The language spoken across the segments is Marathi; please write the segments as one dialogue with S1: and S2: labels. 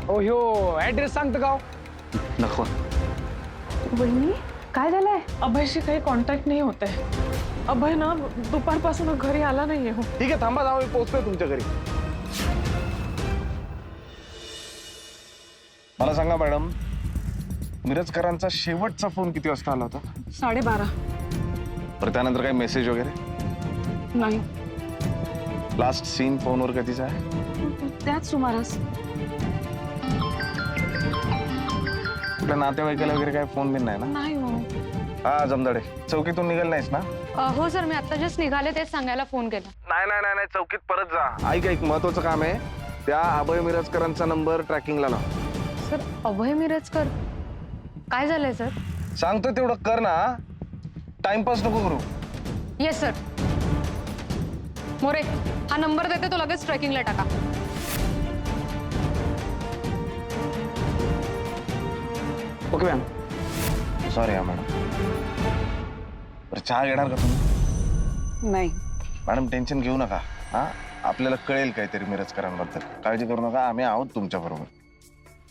S1: ओ ह्यो ऍड्रेस सांगतं गाव.
S2: नको.
S3: वहिनी काय झालंय?
S4: अभयशी काही कॉन्टॅक्ट नाही होत आहे. अभय ना दुपारपासून घरी आला नाहीये. हो
S2: ठीक आहे, थांबा जाऊ, मी पोहोचतोय तुमच्या घरी. मला सांगा मॅडम, मिरजकरांचा शेवटचा फोन किती वाजता आला होता?
S4: 12:30.
S2: बरं, त्यानंतर काही मेसेज वगैरे?
S4: नाही.
S2: लास्ट सीन फोनवर कधीचा आहे?
S4: त्याच सुमारास.
S2: आपल्या नातेवाईकाला वगैरे काय फोन बिन नाही ना?
S4: नाही हो.
S2: हा जमदाडे, चौकीतून निघाल नाहीस ना?
S3: हो सर, मी आता जस्ट निघाले, तेच सांगायला फोन केला.
S2: नाही नाही नाही, चौकीत परत जा. ऐक महत्वाचं काम आहे. त्या अभय मिरजकरांचा नंबर ट्रॅकिंगला लाव.
S3: सर, अभय मिरजकर काय झालंय सर?
S2: सांगतो तेवढं कर ना, टाइमपास नको करू.
S3: Yes sir. मोरे, हा नंबर देते, तो लगेच ट्रॅकिंगला टाका.
S1: Okay ma'am.
S2: सॉरी हा मॅडम. बरं, चहा घेणार का तुम्ही?
S4: नाही.
S2: मॅडम टेन्शन घेऊ नका. हा, आपल्याला कळेल काहीतरी मिरजकरांबद्दल. काळजी करू नका, आम्ही आहोत तुमच्या बरोबर.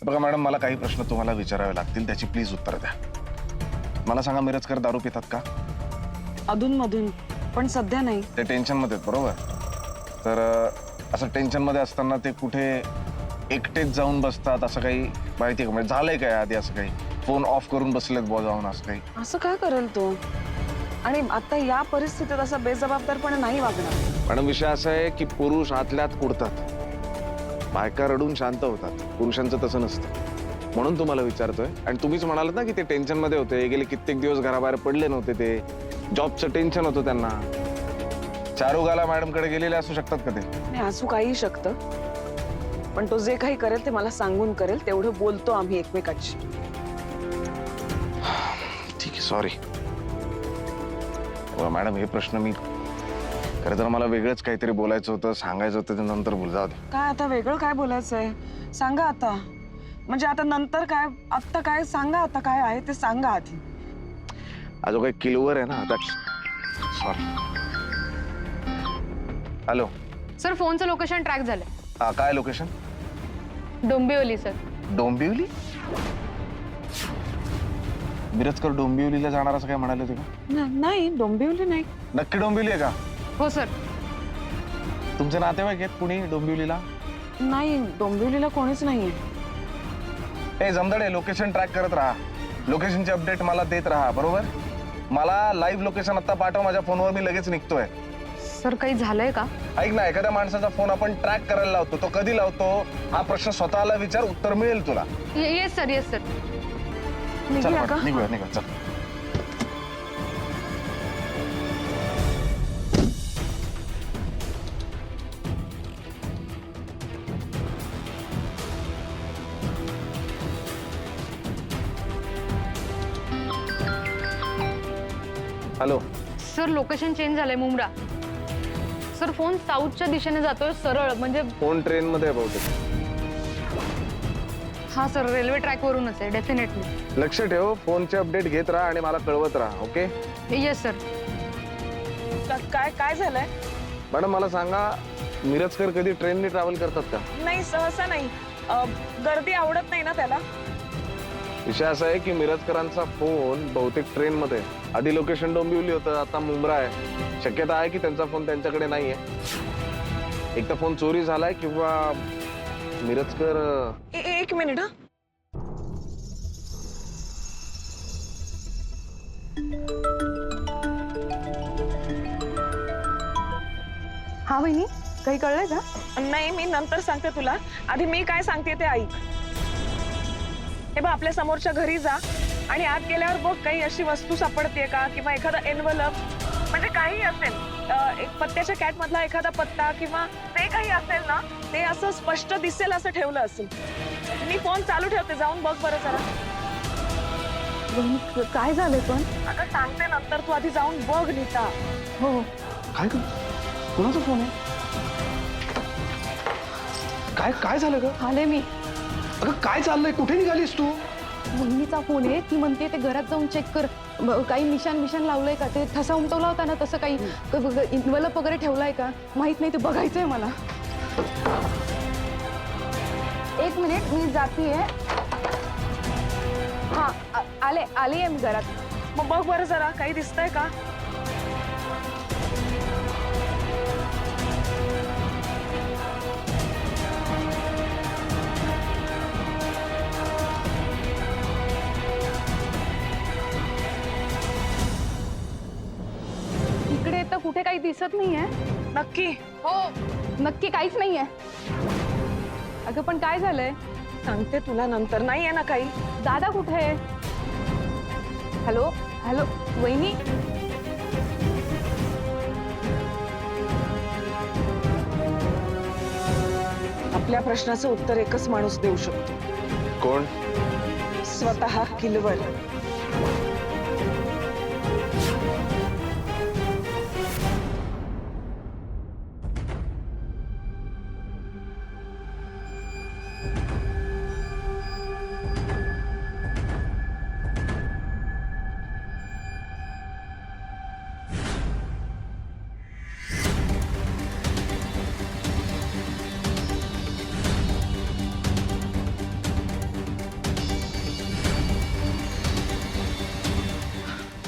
S2: बघा मॅडम, मला काही प्रश्न तुम्हाला विचारावे लागतील, त्याची प्लीज उत्तर द्या. मला सांगा, मिरजकर दारू पितात का?
S4: अधूनमधून, पण सध्या नाही.
S2: ते टेन्शन मध्ये आहेत, बरोबर? तर असं टेन्शन मध्ये असताना ते कुठे एकटेच जाऊन बसतात, असं काही माहिती आहे का? म्हणजे झालंय काय आधी असं काही? फोन ऑफ करून बसलेत बुवा जाऊन, असं काही?
S4: असं काय करेल तो? आणि आता या परिस्थितीत असं बेजबाबदारपणे नाही वागणार.
S2: मॅडम, विषय असा आहे की पुरुष आतल्यात कुडतात, बायका रडून शांत होतात. पुरुषांचं तसं नसतं. म्हणून तुम्हाला विचारतोय. आणि तुम्हीच म्हणालात ना की ते टेन्शन मध्ये होते, गेले कित्येक दिवस घराबाहेर पडले नव्हते, ते जॉबचं टेन्शन होतं त्यांना. चारुगाला मॅडम कडे गेलेले असू शकतात का ते?
S4: नाही, असू काही शकतं, पण तो जे काही करेल ते मला सांगून करेल. तेवढं बोलतो आम्ही एकमेकांशी.
S2: ठीक आहे, सॉरी मॅडम. हे प्रश्न मी खरं तर मला वेगळंच काहीतरी बोलायचं होतं, सांगायचं होतं, ते नंतर बोल. जाऊ दे.
S4: काय आता वेगळं काय बोलायचंय? सांगा आता. म्हणजे आता नंतर काय, आता काय? सांगा आता काय आहे ते सांगा आधी.
S2: हा जो काही किलोवर आहे ना आता. सॉरी. हॅलो
S3: सर, फोनचं लोकेशन ट्रॅक झालंय.
S2: हा, काय लोकेशन?
S3: डोंबिवली सर.
S2: डोंबिवली? मिरजकर डोंबिवलीला जाणार असं काय म्हणाले होते का?
S4: नाही, डोंबिवली नाही.
S2: नक्की डोंबिवली आहे का?
S3: हो सर.
S2: तुमचे नातेवाईक आहेत कुणी डोंबिवलीला?
S4: नाही, डोंबिवलीला कोणीच नाहीये.
S2: हे जमदाडे, लोकेशन ट्रॅक करत राहा. लोकेशनचे अपडेट मला देत राहा, बरोबर? मला लाईव्ह लोकेशन आता पाठव माझ्या फोनवर, मी लगेच निघतोय.
S3: सर, काही झालंय का?
S2: ऐक ना, एखाद्या माणसाचा फोन आपण ट्रॅक करायला लावतो, तो कधी लावतो हा प्रश्न स्वतःला विचार, उत्तर मिळेल तुला.
S3: Yes sir, yes sir.
S2: चल निघूया, निघूया, चल. हॅलो
S3: सर, लोकेशन चेंज झालंय. मुंब्रा. सर, फोन साऊथच्या दिशेने जातोय सरळ, म्हणजे.
S2: फोन ट्रेन मध्ये आहे बहुतेक.
S3: हा सर, रेल्वे ट्रॅक वरूनच आहे डेफिनेटली.
S2: लक्ष ठेव, फोनचे अपडेट घेत राहा आणि मला कळवत राहा, ओके?
S3: Yes sir.
S4: काय काय झालंय?
S2: मॅडम मला सांगा, मिरजकर कधी ट्रेनने ट्रॅव्हल करतात का?
S4: नाही, सहसा नाही. गर्दी आवडत नाही ना त्याला.
S2: विषय असा आहे की मिरजकरांचा फोन बहुतेक ट्रेन मध्ये. आधी लोकेशन डोंबिवली होतं, आता मुंब्रा आहे. शक्यता आहे की त्यांचा फोन त्यांच्याकडे नाहीये. एक तर फोन चोरी झालाय किंवा मिरजकर.
S4: एक मिनिट.
S3: हा वहिनी, काही कळलंय का?
S4: नाही, मी नंतर सांगते तुला. आधी मी काय सांगते ते ऐक. हे बघ, आपल्या समोरच्या घरी जा आणि आत गेल्यावर बघ काही अशी वस्तू सापडते का, किंवा एखादा एनवलप, म्हणजे काही असेल, एक पत्त्याच्या कॅट मधला एखादा पत्ता किंवा ते काही असेल ना, ते असं स्पष्ट दिसेल असं ठेवलं असेल. मी फोन चालू ठेवते, जाऊन बघ बरं जरा.
S3: काय झालंय पण?
S4: अगं सांगते नंतर, तू आधी जाऊन बघ नीता.
S3: हो.
S2: काय कुणाचा फोन आहे? काय काय झालं ग?
S3: आले मी.
S2: अगं काय चाललंय? कुठे निघालीस तू?
S3: वहिनीचा फोन आहे, ती म्हणते ते घरात जाऊन चेक कर, काही निशाण लावलंय का, ते ठसा उमटवला होता ना तसं काही इन्व्हलप वगैरे ठेवलाय का माहित नाही, ते बघायचंय मला. एक एक मिनिट मी जातीये. हा आले आहे मी घरात.
S4: मग बघ बरं जरा काही दिसतंय का?
S3: इकडे तर कुठे काही दिसत नाहीये.
S4: नक्की?
S3: हो नक्की काहीच नाहीये. अगं पण काय झालंय?
S4: सांगते तुला नंतर. नाहीये ना काही?
S3: दादा कुठे आहे? हॅलो हॅलो वहिनी.
S4: आपल्या प्रश्नाचं उत्तर एकच माणूस देऊ शकतो.
S2: कोण?
S4: स्वतः किलवर.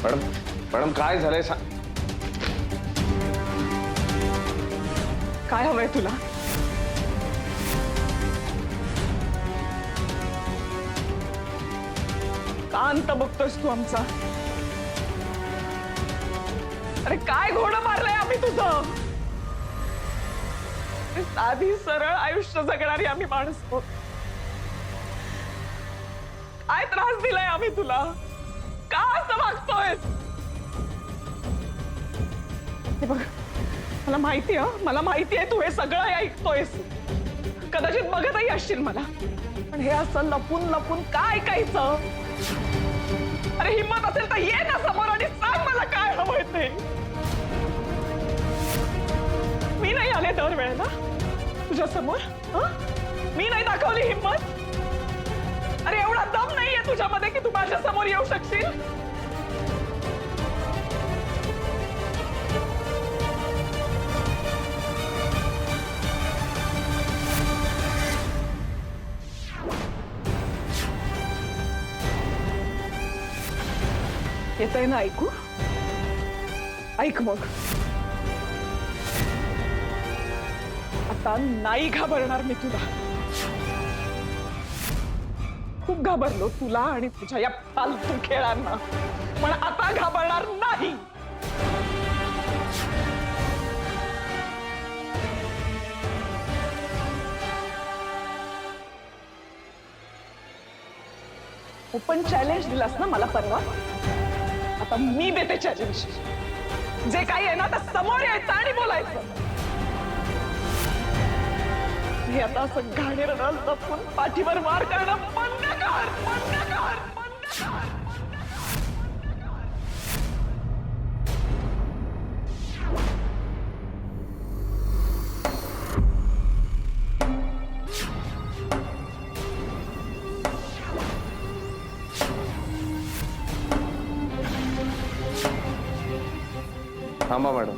S2: मॅडम मॅडम काय झालंय
S4: काय हवंय तुला? का अंत बघतोस तू आमचा? अरे काय घोडं मारलंय आम्ही तुझं? साधी सरळ आयुष्य जगणारी आम्ही माणूस आहोत. काय त्रास दिलाय आम्ही तुला? का असं वागतोय? हे बघ मला माहिती आहे, मला माहिती आहे तू हे सगळं ऐकतोयस. कदाचित बघतही असशील मला, पण हे असं लपून लपून काय ऐकायचं? अरे हिम्मत असेल तर ये ना समोर आणि सांग मला काय हवंय ते. मी नाही आले दर वेळेला तुझ्या समोर. मी नाही दाखवली हिम्मत. अरे एवढा दम नाहीये तुझ्यामध्ये की तू माझ्या समोर येऊ शकशील. येतंय ना ऐकू? ऐक मग. आता नाही घाबरणार मी तुला. खूप घाबरलो तुला आणि तुझ्या या फालतू खेळांना, पण आता घाबरणार नाही. ओपन चॅलेंज दिलास ना मला परवा. आता मी देते चॅलेंज. जे काही आहे ना तर समोर यायचं आणि बोलायचं. हे आता असं घाणेरडं लपून पाठीवर वार करणं बंद कर. बंद कर. बंद कर.
S2: थांबा मॅडम.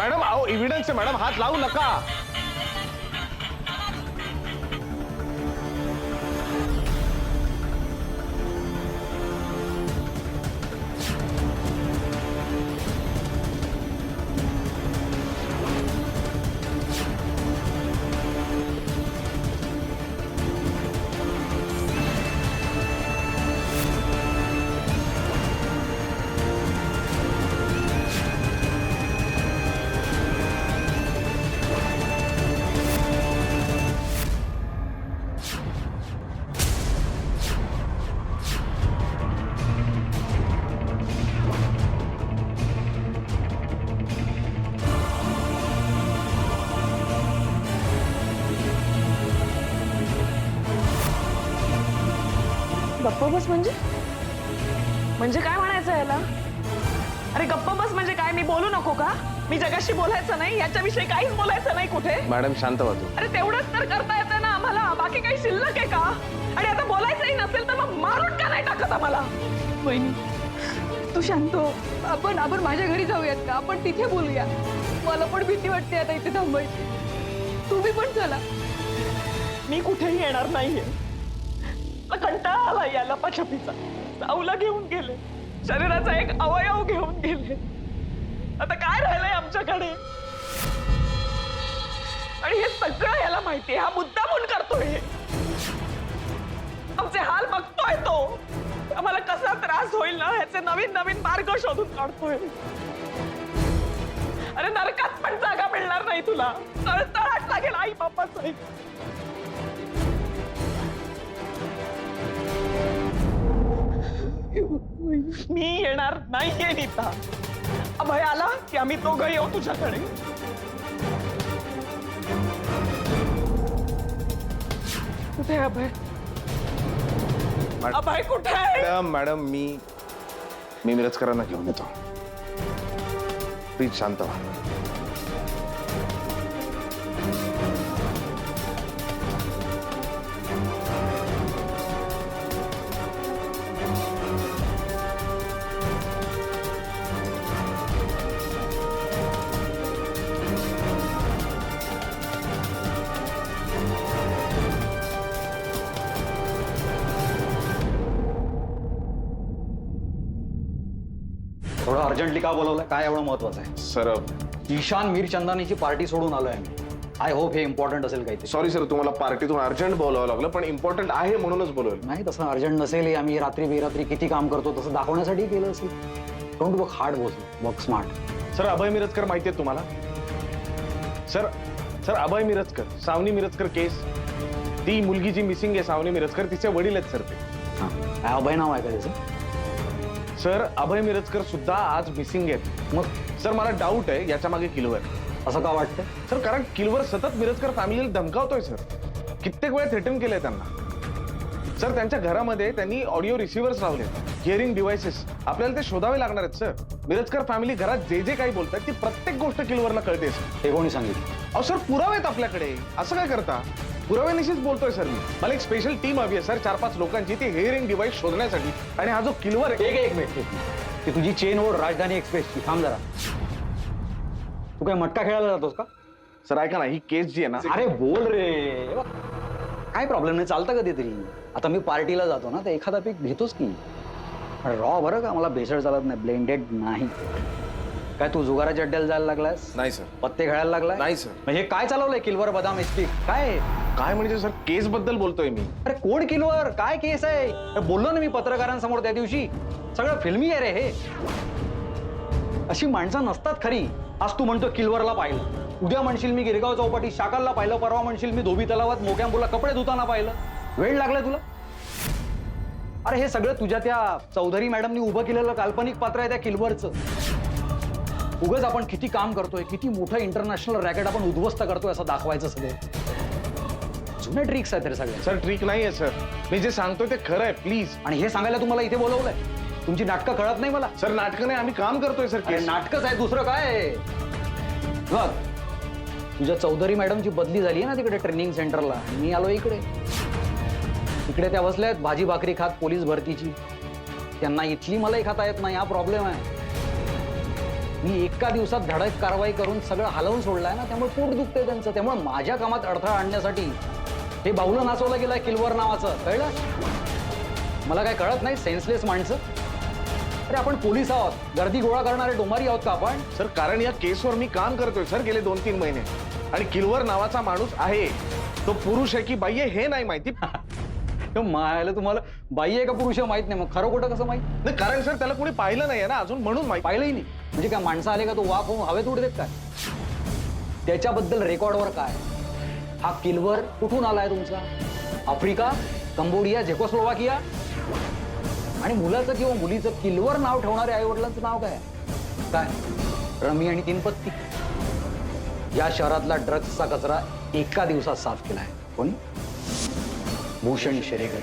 S2: मॅडम अहो एव्हिडन्स आहे मॅडम, हात लावू नका.
S4: गप्प बस म्हणजे काय म्हणायचं याला? अरे गप्प बस म्हणजे काय? मी बोलू नको का? मी जगाशी बोलायचं नाही, याच्याविषयी काहीच बोलायचं नाही कुठे?
S2: मॅडम शांत व्हा तू.
S4: अरे तेवढंच तर करता येतं ना आम्हाला, बाकी काही शिल्लक आहे का? आणि आता बोलायचंही नसेल तर मग मारून का नाही टाकत आम्हाला?
S3: वहिनी तू शांत हो. आपण माझ्या घरी जाऊयात का? आपण तिथे बोलूया. मला पण भीती वाटते आता इथे थांबायची. तुम्ही पण चला.
S4: मी कुठेही येणार नाहीये. मला कंटाळा आला या लपाछपीचा. साऊला घेऊन गेले, शरीराचा एक अवयव घेऊन गेले. आता काय राहिलंय आमच्याकडे? आणि हे सगळं याला माहितीये, हा मुद्दामून करतोय. हे आमचे हाल बघतोय तो. आम्हाला कसा त्रास होईल ना ह्याचे नवीन नवीन मार्ग शोधून काढतोय. अरे नरकात पण जागा मिळणार नाही तुला. तळतळाट लागेल आई बापाचं. मी येणार नाहीये नीता. अभय आला की आम्ही दोघं येऊ तुझ्याकडे. कुठे आहे अभय? अभय कुठे आहे?
S2: मॅडम मॅडम मी मिरजकरांना घेऊन येतो. प्लीज शांत व्हा.
S5: थोडं अर्जंटली का बोलवलंय? काय एवढं महत्वाचं आहे?
S2: सर
S5: ईशान मीरचंदानीची पार्टी सोडून आलोय मी. आय होप हे इम्पॉर्टंट असेल काहीतरी.
S2: सॉरी सर, तुम्हाला पार्टीतून अर्जंट बोलावं लागलं, पण इम्पॉर्टंट आहे म्हणूनच बोलवलं.
S5: नाही तसं अर्जंट नसेल. हे आम्ही रात्री बेरात्री किती काम करतो तसं दाखवण्यासाठी केलं असेल. Don't work hard work smart.
S2: Sir Abhay Mirajkar माहिती आहे तुम्हाला? सर अभय मिरजकर, सावनी मिरजकर केस, ती मुलगी जी मिसिंग आहे सावनी मिरजकर, तिचे वडील आहेत सर ते.
S5: हां, अभय नाव आहे का त्याचं?
S2: सर अभय मिरजकर सुद्धा आज मिसिंग आहेत. मग सर मला डाऊट आहे याच्या मागे किलवर.
S5: असं का वाटतं?
S2: सर कारण किलवर सतत मिरजकर फॅमिलीला धमकावतोय सर. कित्येक वेळा थ्रेटन केलंय त्यांना. सर त्यांच्या घरामध्ये त्यांनी ऑडिओ रिसिव्हर्स लावले, हिअरिंग डिव्हायसेस. आपल्याला ते शोधावे लागणार आहेत सर. मिरजकर फॅमिली घरात जे जे काही बोलतात ती प्रत्येक गोष्ट किलवरला कळते सर.
S5: ते कोणी सांगितलं?
S2: अहो सर पुरावे आहेत आपल्याकडे. असं काय करता? पुराव्यानिशीच बोलतोय सर मी. मला एक स्पेशल टीम हवी आहे सर, 4-5 लोकांची, ती हिअरिंग डिव्हाइस शोधण्यासाठी. आणि हा जो किलवर आहे.
S5: एक मिनिट. ती तुझी चेन ओढ राजधानी एक्सप्रेसची. थांब जरा. तू काय मटका खेळायला जातोस का?
S2: सर ऐका ना, ही केस जी आहे ना.
S5: अरे बोल रे. काय प्रॉब्लेम नाही, चालतं कधीतरी. आता मी पार्टीला जातो ना, तर एखादा पीक घेतोच की. रॉ बरं का, मला भेसळ चालत नाही, ब्लेंडेड नाही. काय तू जुगाराच्या अड्ड्याला जायला लागलास?
S2: नाही सर.
S5: पत्ते खेळायला लागलाय?
S2: नाही सर.
S5: म्हणजे काय चालवलंय? किलवर बदाम एसपी काय?
S2: काय म्हणजे सर, केस बद्दल बोलतोय मी.
S5: अरे कोण किलवर? काय केस आहे? बोललो ना मी पत्रकारांसमोर त्या दिवशी. सगळं फिल्मी आहे रे हे. अशी माणसं नसतात खरी. आज तू म्हणतो किलवरला पाहिलं, उद्या म्हणशील मी गिरगाव चौपाटी शाकालला पाहिलं, परवा म्हणशील मी धोबी तलावात मोक्या मुला कपडे धुताना पाहिलं. वेळ लागलाय तुला? अरे हे सगळं तुझ्या त्या चौधरी मॅडमनी उभं केलेलं काल्पनिक पात्र आहे त्या किलवरचं. उगाच आपण किती काम करतोय, किती मोठं इंटरनॅशनल रॅकेट आपण उद्ध्वस्त करतोय असं दाखवायचं सगळं. जुने ट्रिक्स आहेत रे सगळे.
S2: सर ट्रिक नाही आहे सर, मी जे सांगतोय ते खरं आहे प्लीज.
S5: आणि हे सांगायला तुम्हाला इथे बोलवलंय? तुमची नाटकं कळत नाही मला?
S2: सर नाटकं नाही, आम्ही काम करतोय सर.
S5: नाटकच आहे, दुसरं काय? बघ तुझ्या चौधरी मॅडमची बदली झाली आहे ना तिकडे ट्रेनिंग सेंटरला. मी आलो इकडे. इकडे त्या बसल्यात भाजी भाकरी खात पोलीस भरतीची. त्यांना इथली मलाई खाता येत नाही, हा प्रॉब्लेम आहे. मी एका दिवसात धडक कारवाई करून सगळं हलवून सोडलंय ना, त्यामुळे पोट दुखतंय त्यांचं. त्यामुळे माझ्या कामात अडथळा आणण्यासाठी हे बाहुलं नाचवलं गेलंय किलवर नावाचं, कळलं? मला काय कळत नाही, सेन्सलेस माणसं. अरे आपण पोलीस आहोत, गर्दी गोळा करणारे डोमारी आहोत का आपण?
S2: सर, कारण या केसवर मी काम करतोय सर गेले 2-3 महिने, आणि किलवर नावाचा माणूस आहे, तो पुरुष आहे की बाई आहे हे नाही माहिती.
S5: मायाला तुम्हाला बाई आहे का पुरुष आहे माहित नाही, मग खरं खोटं कसं माहित?
S2: नाही, कारण सर त्याला कोणी पाहिलं नाहीये ना अजून, म्हणून माहिती.
S5: पाहिलंही नाही म्हणजे काय? माणसं आले का तो वाफ होऊन हवेत उडतेत काय? त्याच्याबद्दल रेकॉर्डवर काय? हा किलवर कुठून आलाय तुमचा? Africa, Cambodia, Czechoslovakia? आणि मुलाचं किंवा मुलीचं किलवर नाव ठेवणाऱ्या आईवडिलांचं नाव काय? काय? रमी आणि 3 पत्ती. या शहरातला ड्रग्सचा कचरा एका दिवसात साफ केलाय. कोणी? भूषण शेरेकर.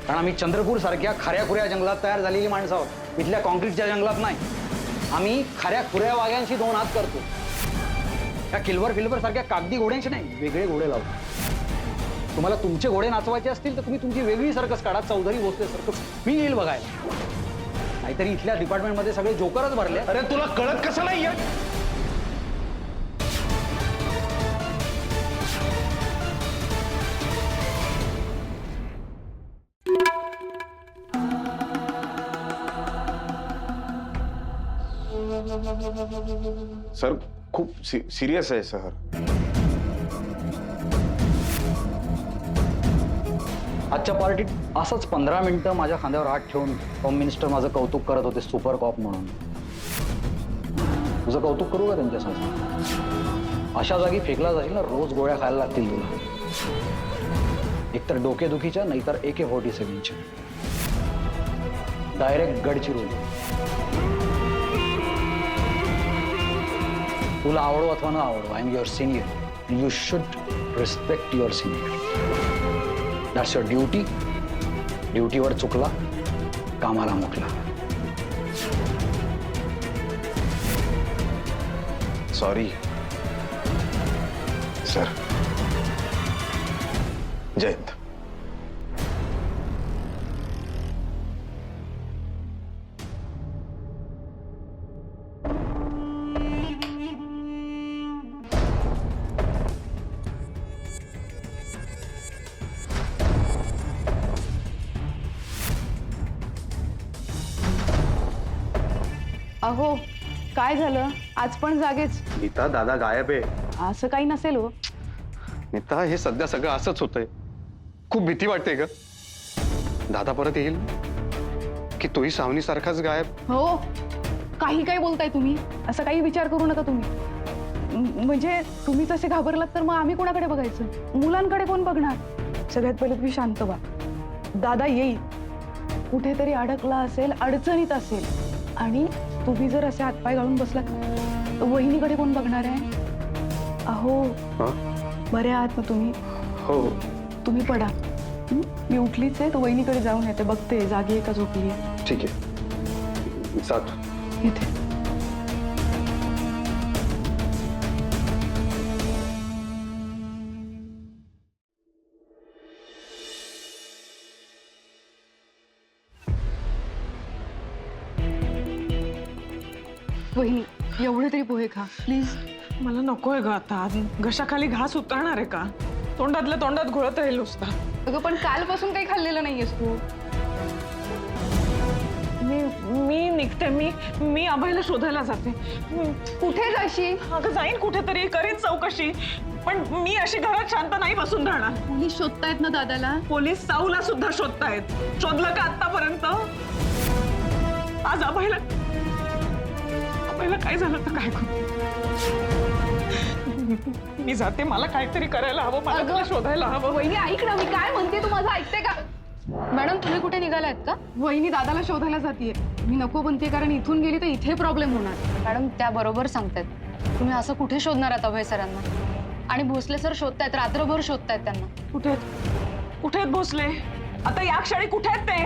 S5: कारण आम्ही चंद्रपूर सारख्या खऱ्या-खुऱ्या जंगलात तयार झालेली माणसं आहोत, इथल्या कॉन्क्रीटच्या जंगलात नाही. आम्ही खऱ्या-खुऱ्या वाघ्यांशी 2 हात करतो. या किलवर सारख्या कागदी घोड्यांशी नाही, वेगळे घोडे लावतो. तुम्हाला तुमचे घोडे नाचवायचे असतील तर तुम्ही तुमची वेगळी सर्कस काढा, चौधरी भोसले सर्कस. मी येईल बघायला. नाहीतरी इथल्या डिपार्टमेंटमध्ये सगळे जोकरच भरले.
S2: अरे तुला कळत कसं नाहीये? सर खूप सिरियस आहे सर.
S5: आजच्या पार्टीत असंच 15 मिनिटं माझ्या खांद्यावर हात ठेवून होम मिनिस्टर माझं कौतुक करत होते, सुपर कॉप म्हणून. तुझं कौतुक करू का त्यांच्यासमोर? अशा जागी फेकला जाशील ना, रोज गोळ्या खायला लागतील तुला. एकतर डोकेदुखीच्या, नाहीतर AK-47च्या. डायरेक्ट गडचिरोली. तुला आवडो अथवा न आवडो, I am your senior. You should respect your senior. That's your duty. ड्युटीवर चुकला, कामाला मुकला.
S2: Sorry sir. जयंत.
S3: अहो काय झालं? आज पण जागेच?
S6: नीता, दादा गायब आहे.
S3: असं काही नसेल हो.
S6: नीता, हे सध्या सगळं असंच होतंय. खूप भीती वाटते ग. दादा परत येईल की तोही सावनीसारखाच गायब?
S3: हो, काही काय बोलताय तुम्ही? असं काही विचार करू नका तुम्ही. म्हणजे तुम्ही तसे घाबरलात तर मग आम्ही कोणाकडे बघायचं? मुलांकडे कोण बघणार? सगळ्यात पहिले तुम्ही शांत व्हा. दादा येईल. कुठेतरी अडकला असेल, अडचणीत असेल, आणि तुम्ही जर असे हातपाय घालून बसलात तर वहिनीकडे कोण बघणार आहे? अहो बरे आहात ना तुम्ही?
S6: हो.
S3: तुम्ही पडा. मी उठलीच आहे, तर वहिनीकडे जाऊन येते, बघते जागी आहे का झोपली आहे.
S6: ठीक आहे, जातो.
S3: येते. वहिनी एवढे तरी पोहे खा प्लीज.
S4: मला नकोय ग आता. घशाखाली घास उतरणार आहे का? तोंडातल्या तोंडात घोळत राहील नुसता.
S3: अगं पण कालपासून काही खाल्लेलं नाहीयेस तू.
S4: मी निघते. मी अभयला शोधायला जाते.
S3: कुठे जाशील?
S4: अगं जाईन कुठेतरी, करीन चौकशी, पण मी अशी घरात शांत नाही बसून राहणार.
S3: पोलीस शोधतायत ना दादाला.
S4: पोलीस साऊला सुद्धा शोधतायत. शोधलं का आतापर्यंत? आज अभयला काय झालं तर काय करू? मी जाते. मला काहीतरी करायला हवं. मला तुला शोधायला हवं.
S3: वहिनी ऐक ना, मी काय म्हणते तू माझं ऐकते का? मॅडम तुम्ही कुठे निघालात का? वहिनी दादाला शोधायला जातीये. मी नको म्हणते, कारण इथून गेली तर इथे प्रॉब्लेम होणार.
S7: मॅडम त्या बरोबर सांगतायत. तुम्ही असं कुठे शोधणार आहात अभय सरांना? आणि भोसले सर शोधतायत, रात्रभर शोधतायत त्यांना.
S4: कुठे आहेत भोसले? आता या क्षणी कुठे आहेत ते?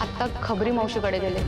S7: आत्ता खबरी मावशीकडे गेले.